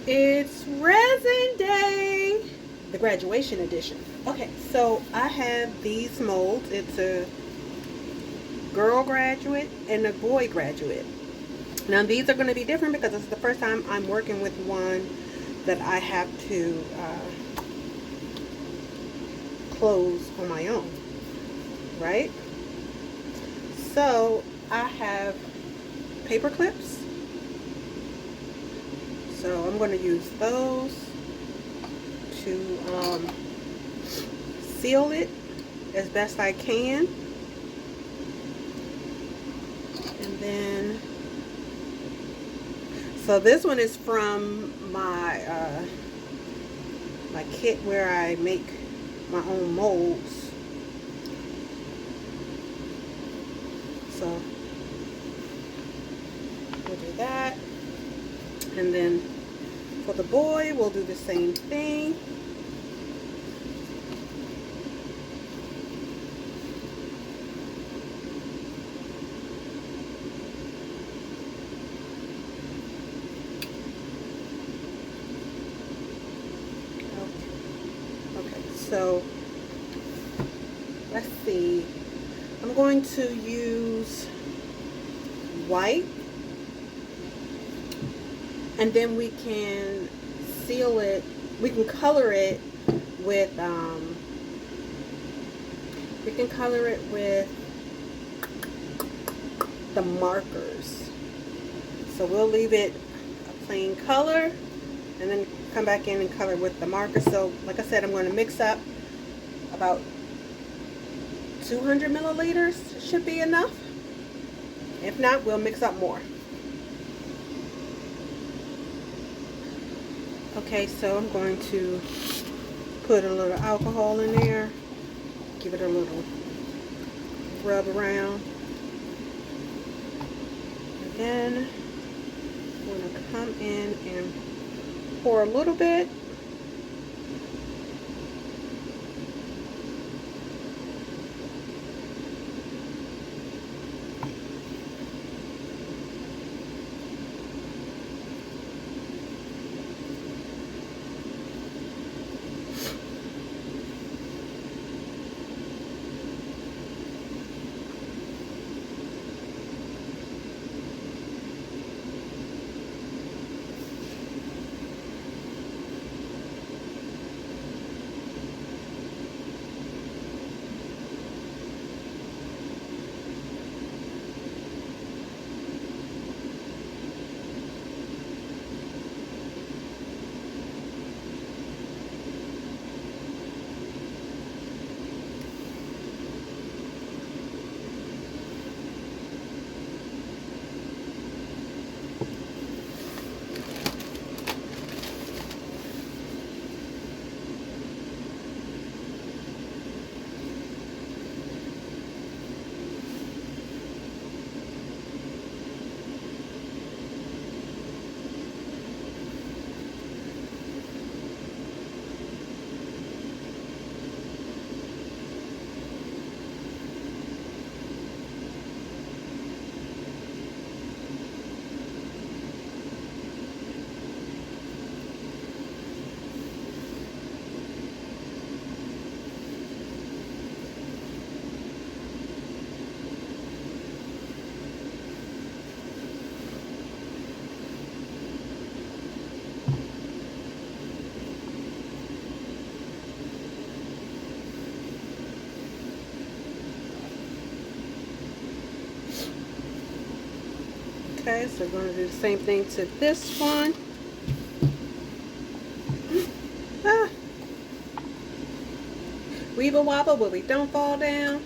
It's Resin Day, the graduation edition. Okay, so I have these molds. It's a girl graduate and a boy graduate. Now these are going to be different because it's the first time I'm working with one that I have to close on my own, right? So I have paper clips. So I'm going to use those to seal it as best I can. And then, so this one is from my my kit where I make my own molds. So we'll do that. And then for the boy, we'll do the same thing. Okay, so let's see. I'm going to use white, and then we can seal it, we can color it with the markers. So we'll leave it a plain color and then come back in and color with the marker. So like I said, I'm going to mix up about 200 milliliters. Should be enough. If not, we'll mix up more. Okay, so I'm going to put a little alcohol in there, give it a little rub around, and then I'm going to come in and pour a little bit. Okay, so we're going to do the same thing to this one. Ah. Weeble wobble, but we don't fall down.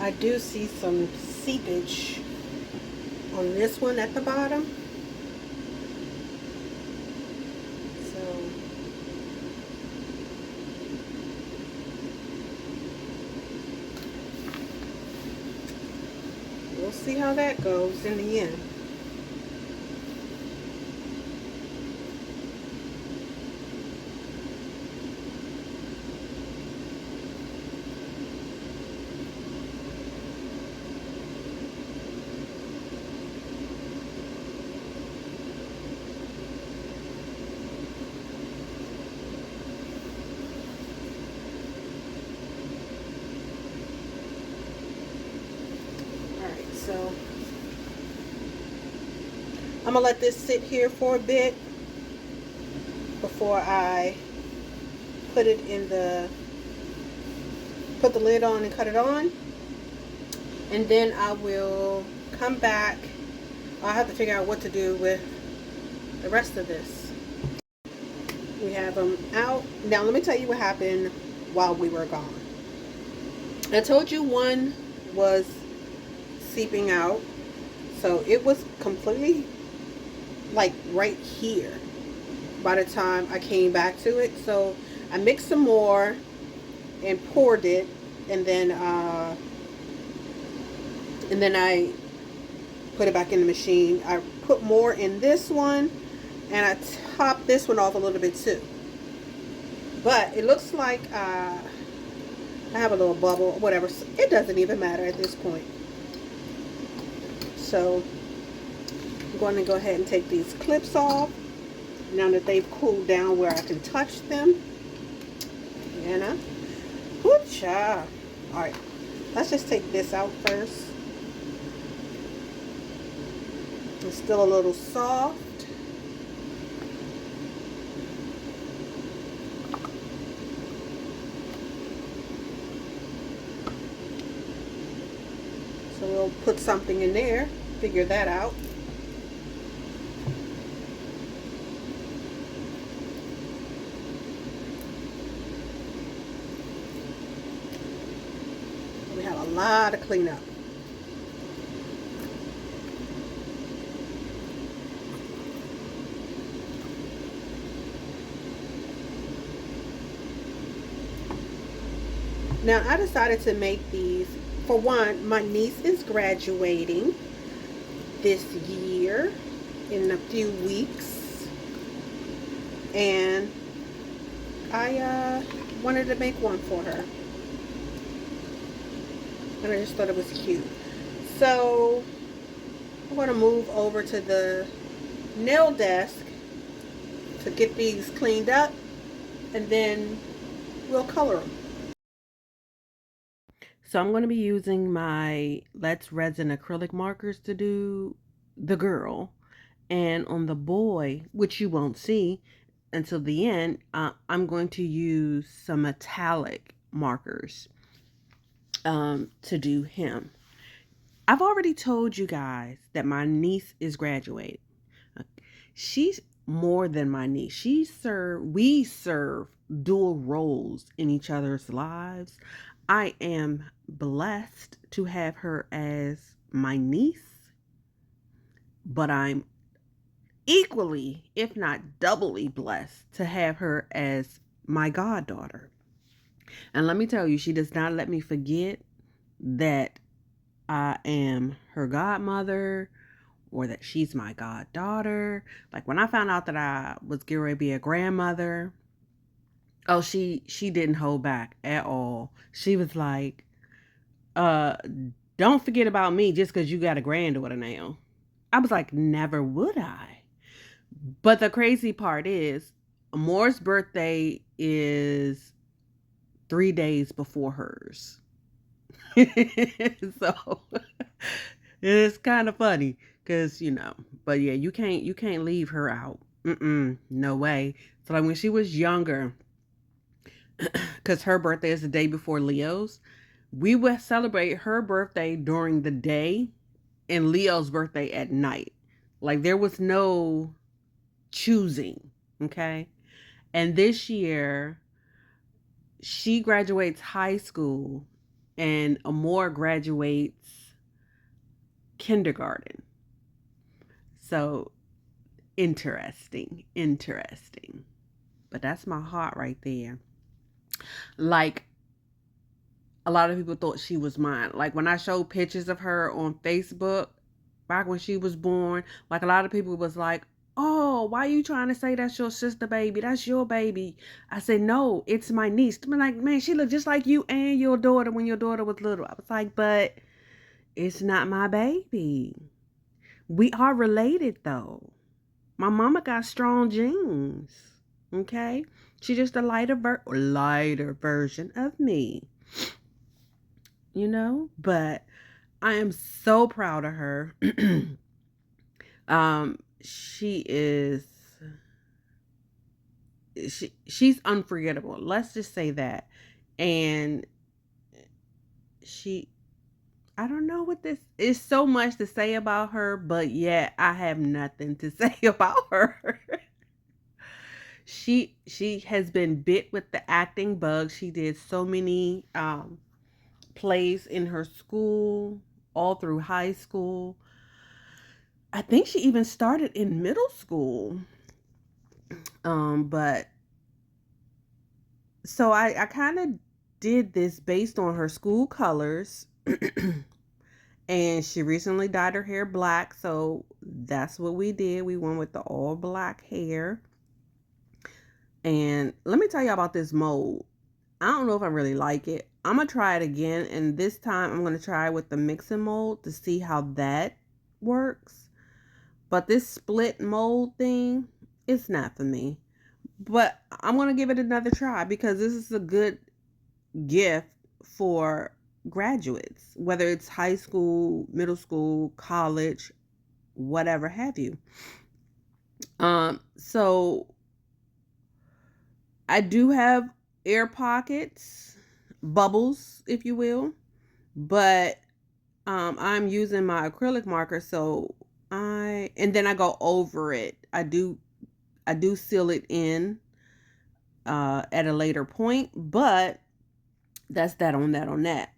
I do see some seepage on this one at the bottom. So we'll see how that goes in the end. Alright, so I'm gonna let this sit here for a bit before I put it in put the lid on and cut it on. And then I will come back. I'll have to figure out what to do with the rest of this. We have them out. Now let me tell you what happened while we were gone. I told you one was seeping out. So it was completely like right here by the time I came back to it. So I mixed some more and poured it, and then I put it back in the machine. I put more in this one, and I topped this one off a little bit too. But it looks like I have a little bubble, whatever. It doesn't even matter at this point. So I'm going to go ahead and take these clips off now that they've cooled down where I can touch them. You know? Good job. Alright, let's just take this out first. It's still a little soft. So we'll put something in there, figure that out. We have a lot of cleanup. Now I decided to make these. For one, my niece is graduating this year in a few weeks, and I wanted to make one for her, and I just thought it was cute. So I'm going to move over to the nail desk to get these cleaned up, and then we'll color them. So I'm going to be using my Let's Resin acrylic markers to do the girl. And on the boy, which you won't see until the end, I'm going to use some metallic markers to do him. I've already told you guys that my niece is graduating. She's more than my niece. We serve dual roles in each other's lives. I am blessed to have her as my niece, but I'm equally, if not doubly blessed to have her as my goddaughter. And let me tell you, she does not let me forget that I am her godmother or that she's my goddaughter. Like when I found out that I was getting ready to be a grandmother, oh, she didn't hold back at all. She was like, don't forget about me just because you got a granddaughter now. I was like, never would I. But the crazy part is, Moore's birthday is 3 days before hers. So it's kind of funny because, but yeah, you can't leave her out. No way. So like when she was younger, because her birthday is the day before Leo's, we would celebrate her birthday during the day and Leo's birthday at night. Like there was no choosing. Okay. And this year she graduates high school and Amore graduates kindergarten. So interesting. But that's my heart right there. Like, a lot of people thought she was mine. Like, when I showed pictures of her on Facebook back when she was born, like, a lot of people was like, oh, why are you trying to say that's your sister baby? That's your baby. I said, no, it's my niece. I'm like, man, she looked just like you and your daughter when your daughter was little. I was like, but it's not my baby. We are related, though. My mama got strong genes. Okay? She's just a lighter version of me. You know? But I am so proud of her. She she's unforgettable. Let's just say that. And she I don't know what this is, so much to say about her, but yet I have nothing to say about her. She has been bit with the acting bug. She did so many plays in her school, all through high school. I think she even started in middle school. But so I kind of did this based on her school colors. And she recently dyed her hair black, so that's what we did. We went with the all black hair. And let me tell you about this mold. I don't know if I really like it. I'm going to try it again, and this time I'm going to try it with the mixing mold to see how that works. But this split mold thing, it's not for me. But I'm going to give it another try because this is a good gift for graduates, whether it's high school, middle school, college, whatever have you. So I do have air pockets, bubbles, if you will, but I'm using my acrylic marker, so and then I go over it. I do seal it in at a later point, but that's that on that.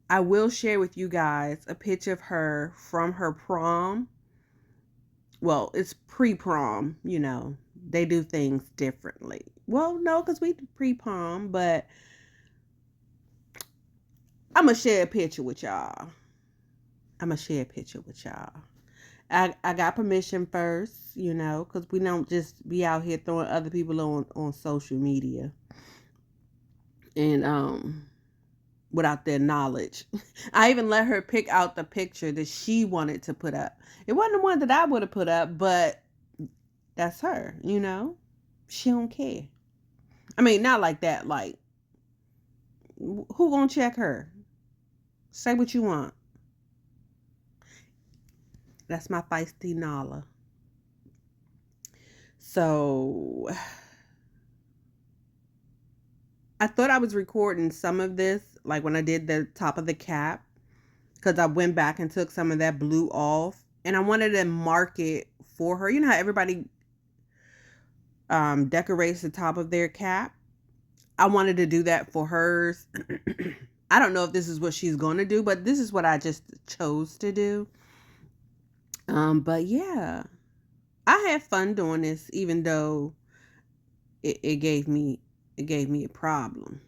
I will share with you guys a picture of her from her prom. Well, it's pre-prom, you know. They do things differently. Well, no, because we do pre-prom, but I'm going to share a picture with y'all. I got permission first, you know, because we don't just be out here throwing other people on social media. And without their knowledge. I even let her pick out the picture that she wanted to put up. It wasn't the one that I would have put up, but that's her, you know? She don't care. I mean, not like that. Like, who gonna check her? Say what you want. That's my feisty Nala. So, I thought I was recording some of this, like when I did the top of the cap, because I went back and took some of that blue off, and I wanted to mark it for her. You know how everybody decorates the top of their cap? I wanted to do that for hers. I don't know if this is what she's going to do, but this is what I just chose to do. But yeah, I had fun doing this, even though it gave me a problem.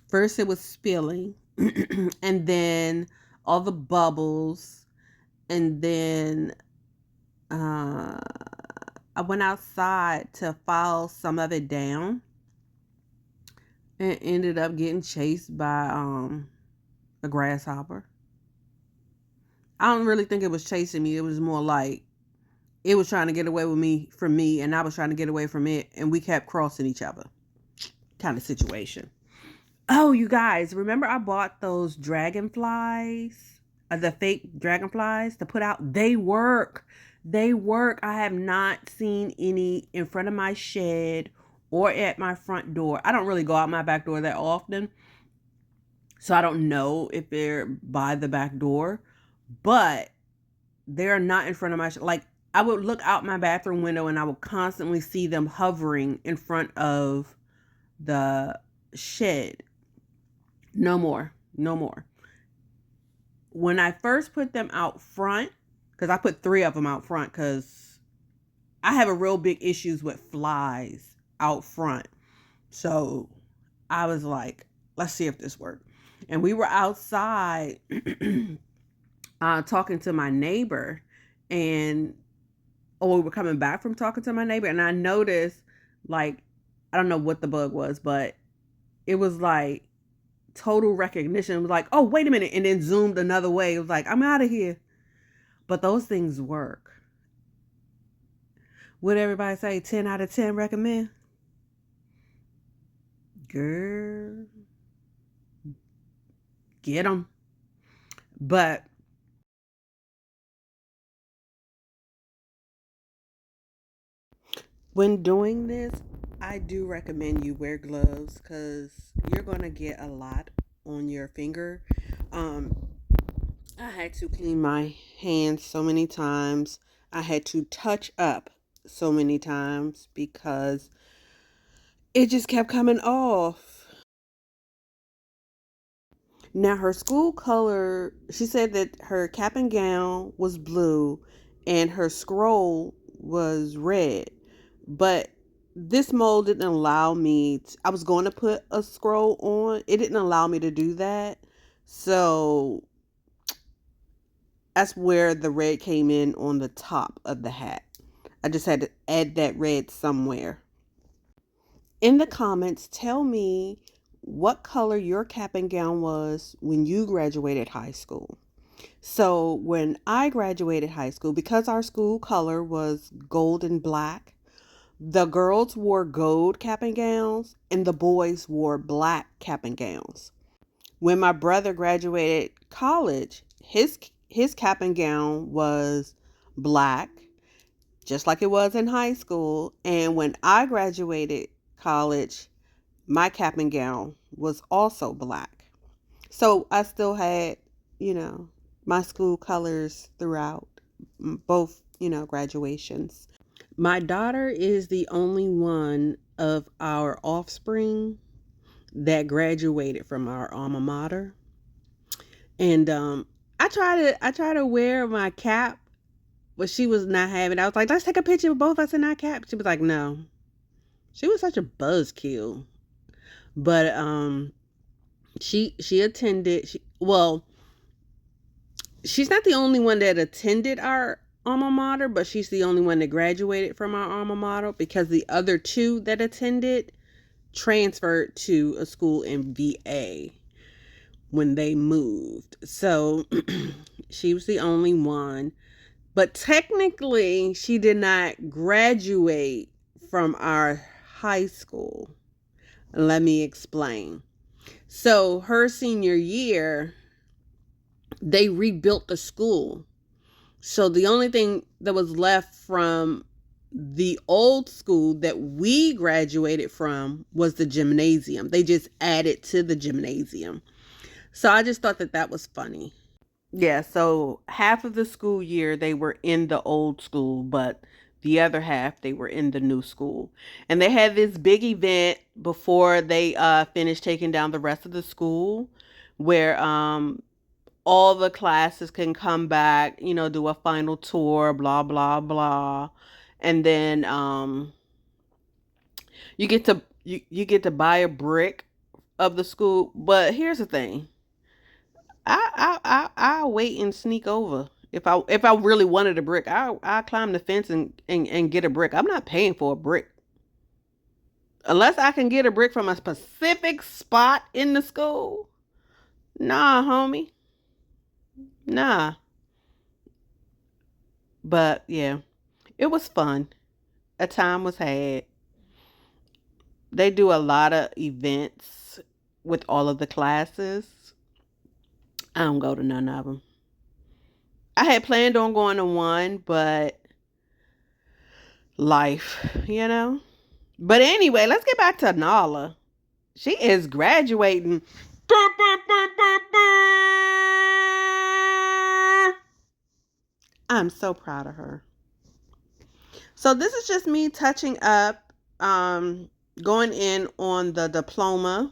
First, it was spilling, and then all the bubbles, and then I went outside to file some of it down, and ended up getting chased by a grasshopper. I don't really think it was chasing me. It was more like it was trying to get away from me, and I was trying to get away from it, and we kept crossing each other. Kind of situation. Oh, you guys, remember I bought those dragonflies? The fake dragonflies to put out? They work. I have not seen any in front of my shed or at my front door. I don't really go out my back door that often, so I don't know if they're by the back door, but they're not in front of my shed. Like, I would look out my bathroom window and I would constantly see them hovering in front of the shed. No more. No more. When I first put them out front, because I put 3 of them out front because I have a real big issues with flies out front. So I was like, let's see if this works. And we were outside talking to my neighbor, and we were coming back from talking to my neighbor, and I noticed, like, I don't know what the bug was, but it was like total recognition. It was like, oh, wait a minute, and then zoomed another way. It was like, I'm out of here. But those things work. Would everybody say 10 out of 10 recommend? Girl, get them. But when doing this, I do recommend you wear gloves because you're going to get a lot on your finger. I had to clean my hands so many times. I had to touch up so many times because it just kept coming off. Now, her school color, she said that her cap and gown was blue and her scroll was red. But this mold didn't allow me I was going to put a scroll on. It didn't allow me to do that. So that's where the red came in on the top of the hat. I just had to add that red somewhere. In the comments, tell me what color your cap and gown was when you graduated high school. So when I graduated high school, because our school color was gold and black, the girls wore gold cap and gowns and the boys wore black cap and gowns. When my brother graduated college, his cap and gown was black, just like it was in high school. And when I graduated college, my cap and gown was also black. So I still had, you know, my school colors throughout both, graduations. My daughter is the only one of our offspring that graduated from our alma mater. And I try to wear my cap, but she was not having it. I was like, let's take a picture of both of us in our cap. She was like, no. She was such a buzzkill. But she attended she's not the only one that attended our alma mater, but she's the only one that graduated from our alma mater because the other 2 that attended transferred to a school in VA when they moved. So she was the only one. But technically, she did not graduate from our high school. Let me explain. So her senior year, they rebuilt the school. So the only thing that was left from the old school that we graduated from was the gymnasium. They just added to the gymnasium. So I just thought that that was funny. Yeah, so half of the school year they were in the old school, but the other half they were in the new school. And they had this big event before they finished taking down the rest of the school where all the classes can come back, do a final tour, blah blah blah. And then you get to buy a brick of the school. But here's the thing. I'll wait and sneak over. If I really wanted a brick, I'll climb the fence and get a brick. I'm not paying for a brick. Unless I can get a brick from a specific spot in the school. Nah, homie. Nah. But yeah, it was fun. A time was had. They do a lot of events with all of the classes. I don't go to none of them. I had planned on going to one, but life. But anyway, let's get back to Nala. She is graduating. I'm so proud of her. So this is just me touching up, going in on the diploma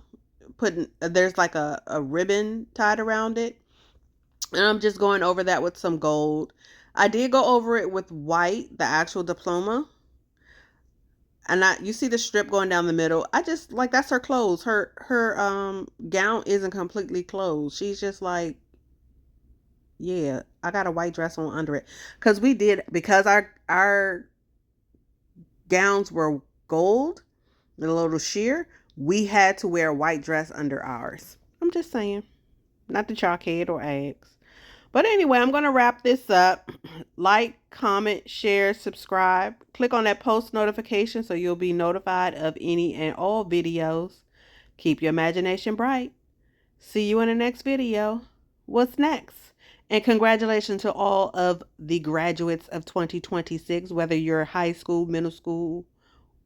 putting, there's like a ribbon tied around it. And I'm just going over that with some gold. I did go over it with white, the actual diploma. And you see the strip going down the middle. I just like, that's her clothes. Her gown isn't completely closed. She's just like, yeah, I got a white dress on under it. Because our gowns were gold, a little sheer, we had to wear a white dress under ours. I'm just saying. Not the chalkhead or eggs. But anyway, I'm going to wrap this up. Like, comment, share, subscribe. Click on that post notification so you'll be notified of any and all videos. Keep your imagination bright. See you in the next video. What's next? And congratulations to all of the graduates of 2026, whether you're high school, middle school,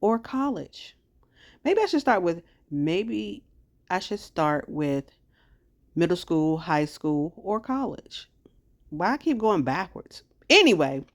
or college. Maybe I should start with middle school, high school, or college. Why I keep going backwards? Anyway,